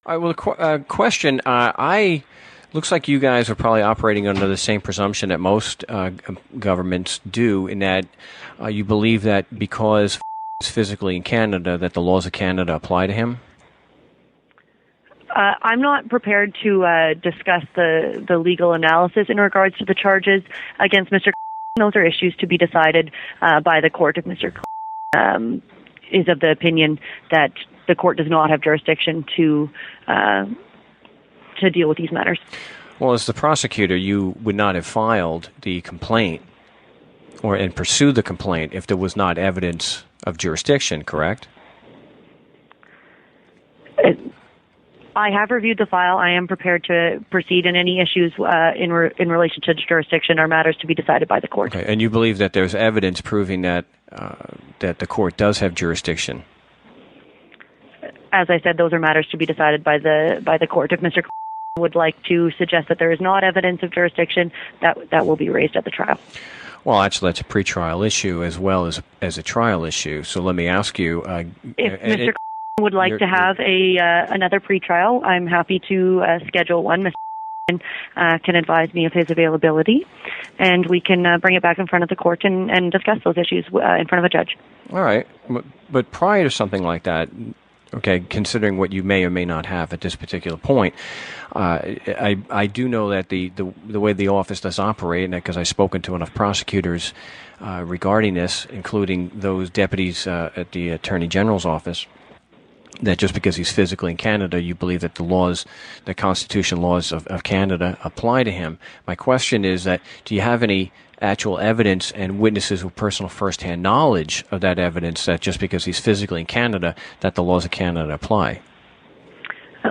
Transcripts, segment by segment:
All right, well, question. Looks like you guys are probably operating under the same presumption that most governments do, in that you believe that because he's physically in Canada, that the laws of Canada apply to him. I'm not prepared to discuss the legal analysis in regards to the charges against Mr. Those are issues to be decided by the court. If Mr. Is of the opinion that the court does not have jurisdiction to deal with these matters. Well, as the prosecutor, you would not have filed the complaint and pursued the complaint if there was not evidence of jurisdiction, correct? I have reviewed the file. I am prepared to proceed, and any issues in relation to jurisdiction are matters to be decided by the court. Okay. And you believe that there's evidence proving that that the court does have jurisdiction? As I said, those are matters to be decided by the court. If Mr. would like to suggest that there is not evidence of jurisdiction, that will be raised at the trial. Well, actually, that's a pretrial issue as well as a trial issue. So let me ask you, if Mr. would like to have another pretrial, I'm happy to schedule one. Mr. Can advise me of his availability, and we can bring it back in front of the court and discuss those issues in front of a judge. All right. But prior to something like that, okay, considering what you may or may not have at this particular point, I do know that the way the office does operate, and because I've spoken to enough prosecutors regarding this, including those deputies at the Attorney General's office, that just because he's physically in Canada, you believe that the Constitution laws of Canada apply to him. My question is that, do you have any actual evidence and witnesses with personal first-hand knowledge of that evidence that just because he's physically in Canada, that the laws of Canada apply?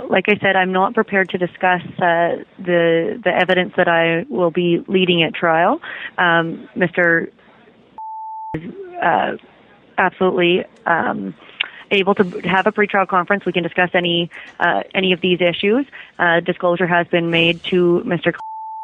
Like I said, I'm not prepared to discuss the evidence that I will be leading at trial. Mr. is absolutely able to have a pretrial conference. We can discuss any of these issues. Disclosure has been made to Mr.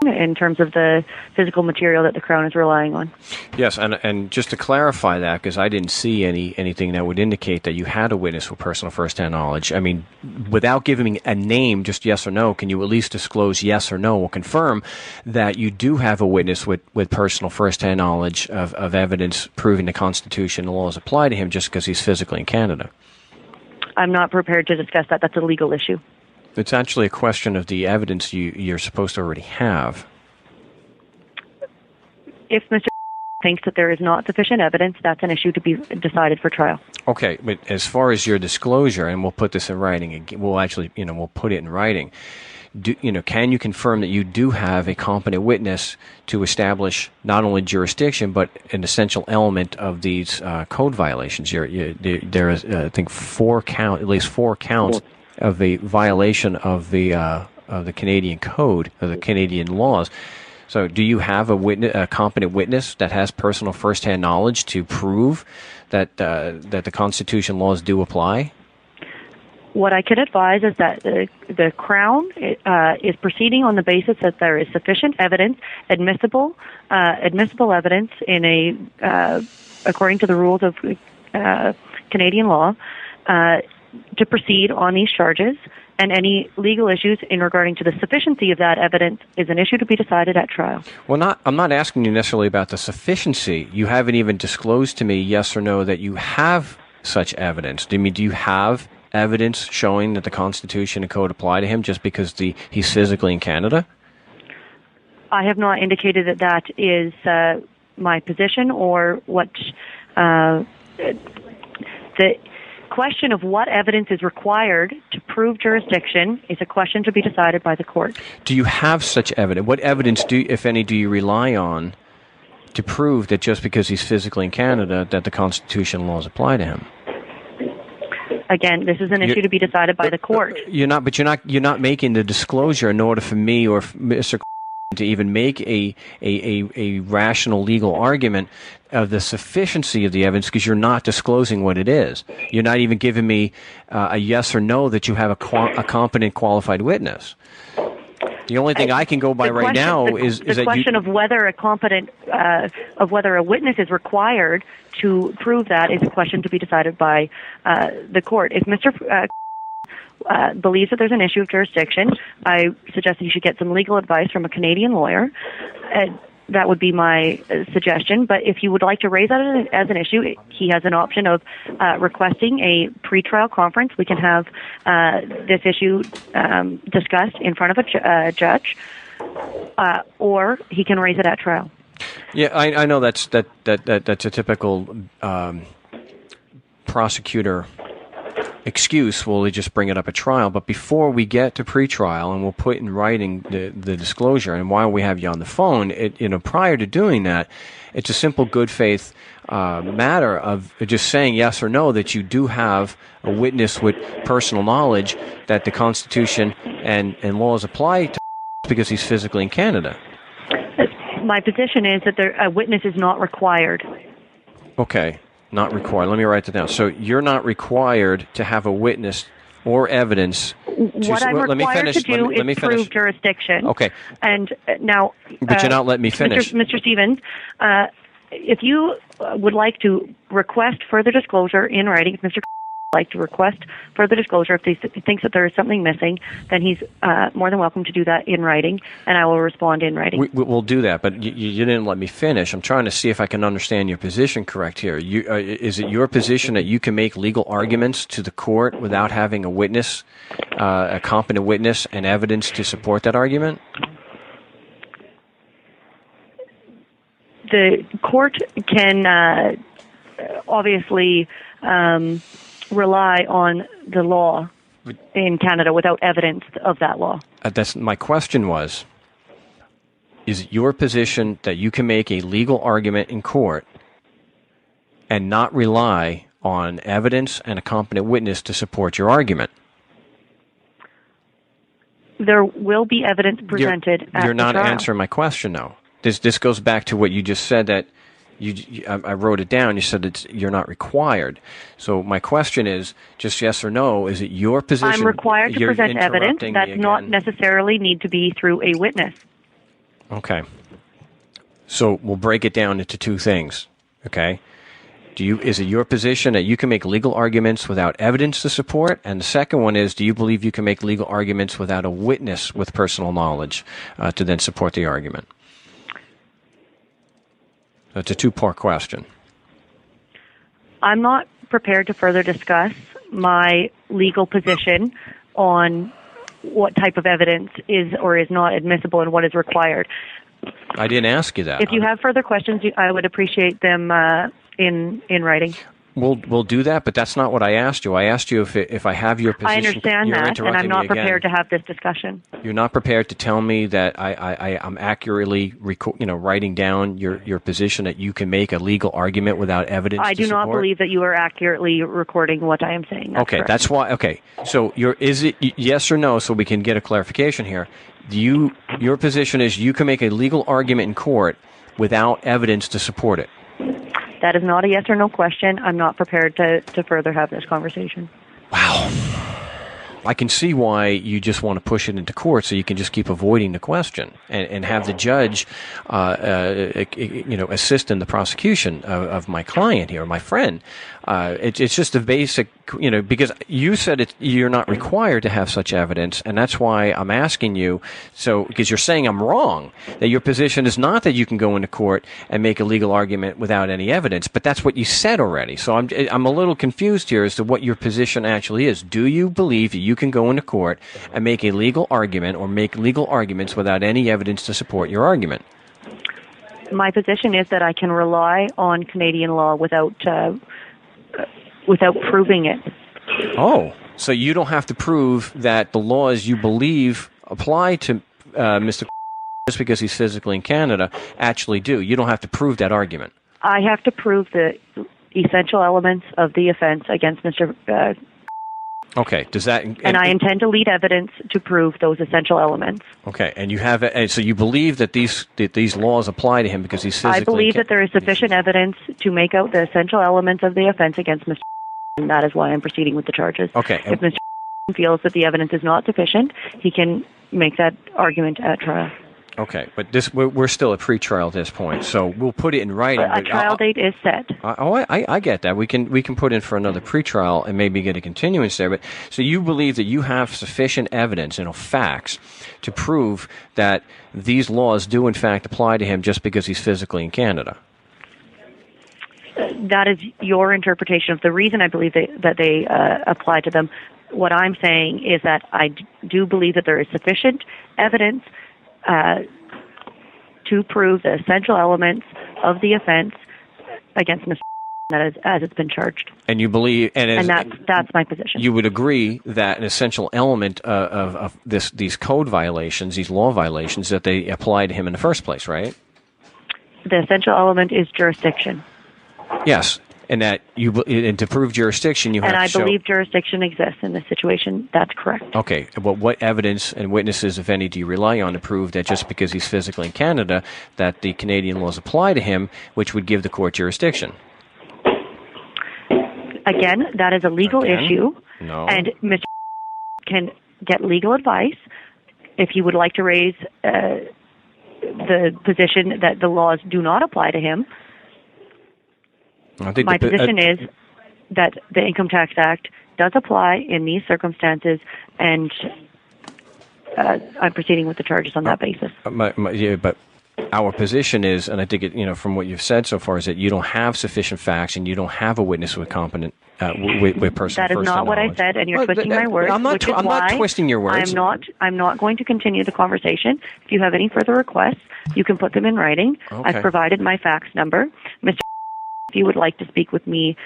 in terms of the physical material that the Crown is relying on. Yes, and just to clarify that, because I didn't see anything that would indicate that you had a witness with personal first-hand knowledge. I mean, without giving a name, just yes or no, can you at least disclose yes or no or confirm that you do have a witness with personal first-hand knowledge of evidence proving the Constitution and laws apply to him just because he's physically in Canada? I'm not prepared to discuss that. That's a legal issue. It's actually a question of the evidence you're supposed to already have. If Mr. thinks that there is not sufficient evidence, that's an issue to be decided for trial. Okay, but as far as your disclosure, and we'll put this in writing, we'll put it in writing. Can you confirm that you do have a competent witness to establish not only jurisdiction but an essential element of these code violations? There is, I think, at least four counts of the violation of the Canadian Code, of the Canadian laws. So do you have a competent witness that has personal first-hand knowledge to prove that the Constitution laws do apply? What I could advise is that the Crown is proceeding on the basis that there is sufficient evidence, admissible evidence according to the rules of Canadian law, to proceed on these charges, and any legal issues in regarding to the sufficiency of that evidence is an issue to be decided at trial. Well, I'm not asking you necessarily about the sufficiency. You haven't even disclosed to me, yes or no, that you have such evidence. Do you have evidence showing that the Constitution and Code apply to him just because he's physically in Canada? I have not indicated that is my position or what the question of what evidence is required to prove jurisdiction is a question to be decided by the court. Do you have such evidence? What evidence, if any, do you rely on to prove that just because he's physically in Canada that the Constitution laws apply to him? Again, this is an issue to be decided by the court. You're not making the disclosure in order for me or Mr. to even make a rational legal argument of the sufficiency of the evidence, because you're not disclosing what it is. You're not even giving me a yes or no that you have a competent, qualified witness. The only thing I can go by right now is the question of whether a witness is required to prove that is a question to be decided by the court. If Mr. believes that there's an issue of jurisdiction, I suggest that you should get some legal advice from a Canadian lawyer. That would be my suggestion. But if you would like to raise that as an issue, he has an option of requesting a pretrial conference. We can have this issue discussed in front of a judge, or he can raise it at trial. Yeah, I know that's a typical prosecutor excuse. Well, they just bring it up at trial. But before we get to pretrial, and we'll put in writing the disclosure, and while we have you on the phone, prior to doing that, it's a simple good faith matter of just saying yes or no that you do have a witness with personal knowledge that the Constitution and laws apply to because he's physically in Canada. My position is that a witness is not required. Okay. Not required. Let me write that down. So you're not required to have a witness or evidence. What I'm required to do is prove jurisdiction. Okay. And now... But you're not letting me finish. Mr. Stevens, if you would like to request further disclosure in writing, if Mr. would like to request further disclosure, if he thinks that there is something missing, then he's more than welcome to do that in writing, and I will respond in writing. We'll do that, but you didn't let me finish. I'm trying to see if I can understand your position correct here. Is it your position that you can make legal arguments to the court without having a witness, a competent witness, and evidence to support that argument? The court can obviously rely on the law in Canada without evidence of that law. That's my question was, is it your position that you can make a legal argument in court and not rely on evidence and a competent witness to support your argument? There will be evidence presented at the trial. You're not answering my question, though. This goes back to what you just said that I wrote it down. You said you're not required. So my question is, just yes or no, is it your position? I'm required to present evidence. That not necessarily need to be through a witness. Okay. So we'll break it down into two things. Okay. Is it your position that you can make legal arguments without evidence to support? And the second one is, do you believe you can make legal arguments without a witness with personal knowledge to then support the argument? So it's a two-part question. I'm not prepared to further discuss my legal position on what type of evidence is or is not admissible and what is required. I didn't ask you that. If you have further questions, I would appreciate them in writing. We'll do that, but that's not what I asked you. I asked you if I have your position. I understand that, and I'm not prepared to have this discussion. You're not prepared to tell me that I'm accurately writing down your position that you can make a legal argument without evidence. I do not believe that you are accurately recording what I am saying. That's correct. That's why. Okay, so is it yes or no? So we can get a clarification here. Your position is you can make a legal argument in court without evidence to support it. That is not a yes or no question. I'm not prepared to further have this conversation. Wow. I can see why you just want to push it into court so you can just keep avoiding the question and have the judge, assist in the prosecution of my client here, my friend. It's just a basic, because you said you're not required to have such evidence, and that's why I'm asking you. So, because you're saying I'm wrong, that your position is not that you can go into court and make a legal argument without any evidence, but that's what you said already. So I'm a little confused here as to what your position actually is. Do you believe that you can go into court and make a legal argument or make legal arguments without any evidence to support your argument? My position is that I can rely on Canadian law without proving it. Oh, so you don't have to prove that the laws you believe apply to Mr. just because he's physically in Canada actually do. You don't have to prove that argument. I have to prove the essential elements of the offense against Mr. Okay. Does that? And I intend to lead evidence to prove those essential elements. Okay. And you have, and so you believe that these laws apply to him because he's physically. I believe that there is sufficient evidence to make out the essential elements of the offense against Mr. And that is why I'm proceeding with the charges. Okay. If Mr. feels that the evidence is not sufficient, he can make that argument at trial. Okay, but we're still at pretrial at this point, so we'll put it in writing. A trial date is set. I get that. We can put in for another pretrial and maybe get a continuance there. But so you believe that you have sufficient evidence, facts, to prove that these laws do in fact apply to him just because he's physically in Canada? That is your interpretation of the reason I believe that they apply to them. What I'm saying is that I do believe that there is sufficient evidence to prove the essential elements of the offense against Mr. as it's been charged. And you believe, and that's my position. You would agree that an essential element of these code violations, these law violations, that they apply to him in the first place, right? The essential element is jurisdiction. Yes. And that and to prove jurisdiction, you have to show... And I believe jurisdiction exists in this situation. That's correct. Okay. But what evidence and witnesses, if any, do you rely on to prove that just because he's physically in Canada, that the Canadian laws apply to him, which would give the court jurisdiction? Again, that is a legal issue. No. And Mr. can get legal advice if you would like to raise the position that the laws do not apply to him. My position is that the Income Tax Act does apply in these circumstances, and I'm proceeding with the charges on that basis. But our position is, and I think it, from what you've said so far, is that you don't have sufficient facts and you don't have a witness with competent, with personal. That is not what I said, and you're twisting my words. I'm not twisting your words. I'm not going to continue the conversation. If you have any further requests, you can put them in writing. Okay. I've provided my fax number, Mr. If you would like to speak with me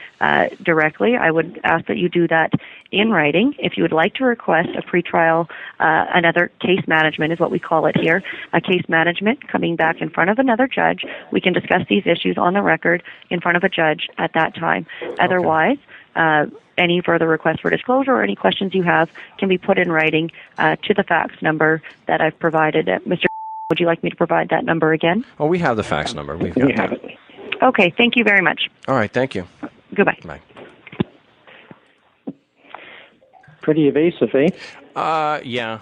directly, I would ask that you do that in writing. If you would like to request a pretrial, another case management is what we call it here, a case management coming back in front of another judge, we can discuss these issues on the record in front of a judge at that time. Otherwise, any further requests for disclosure or any questions you have can be put in writing to the fax number that I've provided. Mr. Would you like me to provide that number again? Oh, we have the fax number. We've got that. Okay, thank you very much. All right, thank you. Goodbye. Bye. Pretty evasive, eh? Yeah.